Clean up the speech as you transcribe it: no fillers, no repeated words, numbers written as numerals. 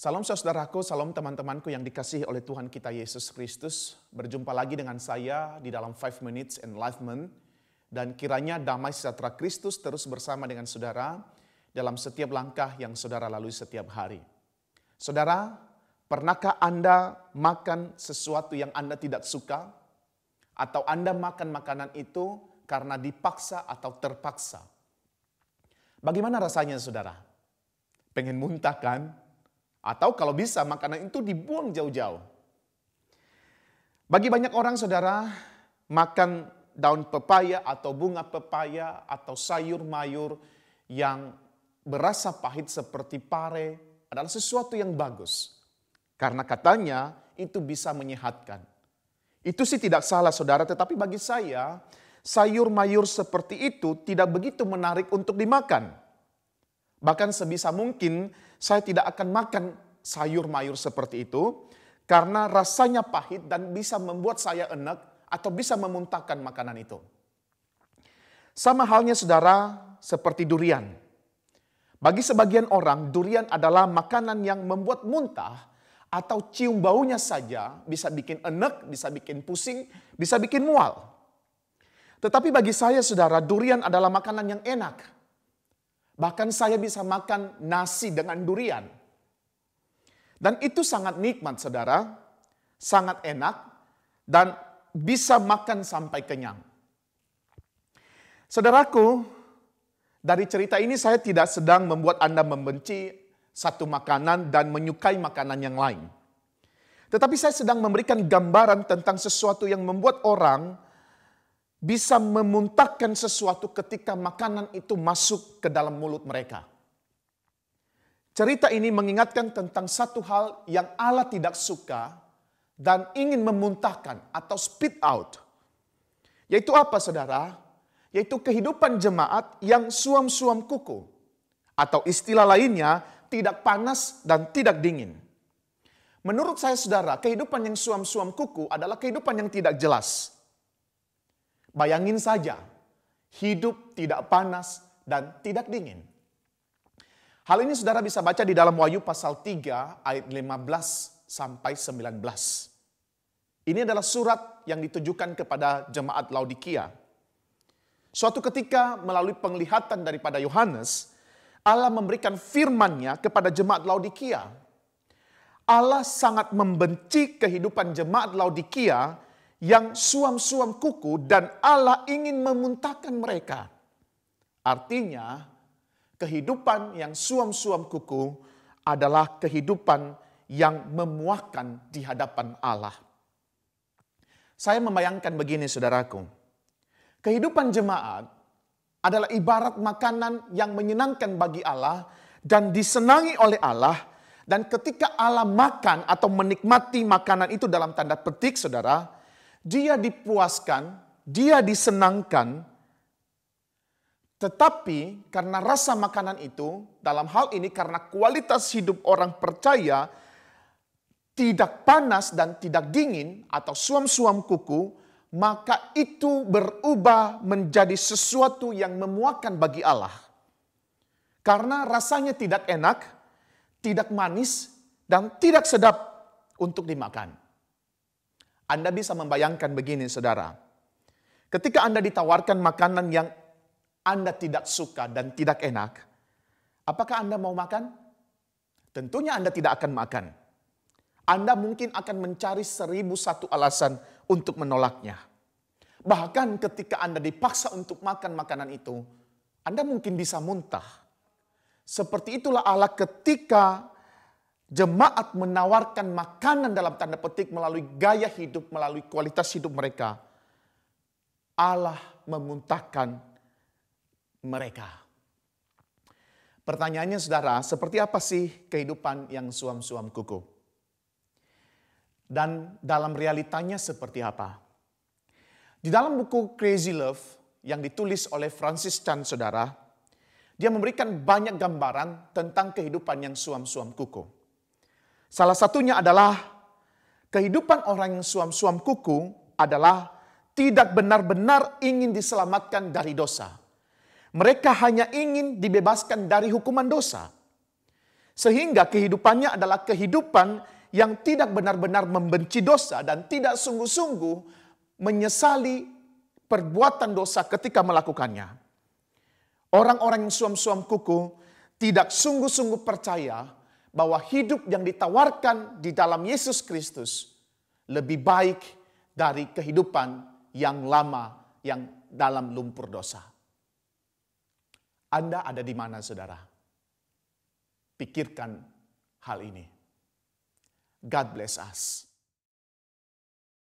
Salam saudaraku, salam teman-temanku yang dikasihi oleh Tuhan kita Yesus Kristus. Berjumpa lagi dengan saya di dalam 5 Minutes Enlightenment. Dan kiranya damai sejahtera Kristus terus bersama dengan saudara dalam setiap langkah yang saudara lalui setiap hari. Saudara, pernahkah Anda makan sesuatu yang Anda tidak suka? Atau Anda makan makanan itu karena dipaksa atau terpaksa? Bagaimana rasanya saudara? Pengen muntah kan? Atau kalau bisa makanan itu dibuang jauh-jauh. Bagi banyak orang saudara, makan daun pepaya atau bunga pepaya atau sayur mayur yang berasa pahit seperti pare adalah sesuatu yang bagus. Karena katanya itu bisa menyehatkan. Itu sih tidak salah saudara, tetapi bagi saya sayur mayur seperti itu tidak begitu menarik untuk dimakan. Bahkan sebisa mungkin saya tidak akan makan sayur mayur seperti itu karena rasanya pahit dan bisa membuat saya enak atau bisa memuntahkan makanan itu. Sama halnya saudara seperti durian. Bagi sebagian orang durian adalah makanan yang membuat muntah atau cium baunya saja bisa bikin enak, bisa bikin pusing, bisa bikin mual. Tetapi bagi saya saudara durian adalah makanan yang enak. Bahkan saya bisa makan nasi dengan durian. Dan itu sangat nikmat saudara, sangat enak, dan bisa makan sampai kenyang. Saudaraku, dari cerita ini saya tidak sedang membuat Anda membenci satu makanan dan menyukai makanan yang lain. Tetapi saya sedang memberikan gambaran tentang sesuatu yang membuat orang bisa memuntahkan sesuatu ketika makanan itu masuk ke dalam mulut mereka. Cerita ini mengingatkan tentang satu hal yang Allah tidak suka dan ingin memuntahkan atau spit out. Yaitu apa saudara? Yaitu kehidupan jemaat yang suam-suam kuku. Atau istilah lainnya tidak panas dan tidak dingin. Menurut saya saudara, kehidupan yang suam-suam kuku adalah kehidupan yang tidak jelas. Bayangin saja, hidup tidak panas dan tidak dingin. Hal ini saudara bisa baca di dalam Wahyu pasal 3 ayat 15 sampai 19. Ini adalah surat yang ditujukan kepada jemaat Laodikia. Suatu ketika melalui penglihatan daripada Yohanes, Allah memberikan firman-Nya kepada jemaat Laodikia. Allah sangat membenci kehidupan jemaat Laodikia yang suam-suam kuku dan Allah ingin memuntahkan mereka. Artinya, kehidupan yang suam-suam kuku adalah kehidupan yang memuakkan di hadapan Allah. Saya membayangkan begini saudaraku. Kehidupan jemaat adalah ibarat makanan yang menyenangkan bagi Allah dan disenangi oleh Allah. Dan ketika Allah makan atau menikmati makanan itu dalam tanda petik saudara, dia dipuaskan, dia disenangkan, tetapi karena rasa makanan itu, dalam hal ini karena kualitas hidup orang percaya, tidak panas dan tidak dingin atau suam-suam kuku, maka itu berubah menjadi sesuatu yang memuakkan bagi Allah. Karena rasanya tidak enak, tidak manis, dan tidak sedap untuk dimakan. Anda bisa membayangkan begini saudara. Ketika Anda ditawarkan makanan yang Anda tidak suka dan tidak enak, apakah Anda mau makan? Tentunya Anda tidak akan makan. Anda mungkin akan mencari 1001 alasan untuk menolaknya. Bahkan ketika Anda dipaksa untuk makan makanan itu, Anda mungkin bisa muntah. Seperti itulah Allah ketika jemaat menawarkan makanan dalam tanda petik melalui gaya hidup, melalui kualitas hidup mereka. Allah memuntahkan mereka. Pertanyaannya saudara, seperti apa sih kehidupan yang suam-suam kuku? Dan dalam realitanya seperti apa? Di dalam buku Crazy Love yang ditulis oleh Francis Chan saudara, dia memberikan banyak gambaran tentang kehidupan yang suam-suam kuku. Salah satunya adalah kehidupan orang yang suam-suam kuku adalah tidak benar-benar ingin diselamatkan dari dosa. Mereka hanya ingin dibebaskan dari hukuman dosa. Sehingga kehidupannya adalah kehidupan yang tidak benar-benar membenci dosa dan tidak sungguh-sungguh menyesali perbuatan dosa ketika melakukannya. Orang-orang yang suam-suam kuku tidak sungguh-sungguh percaya bahwa hidup yang ditawarkan di dalam Yesus Kristus lebih baik dari kehidupan yang lama yang dalam lumpur dosa. Anda ada di mana, saudara? Pikirkan hal ini. God bless us.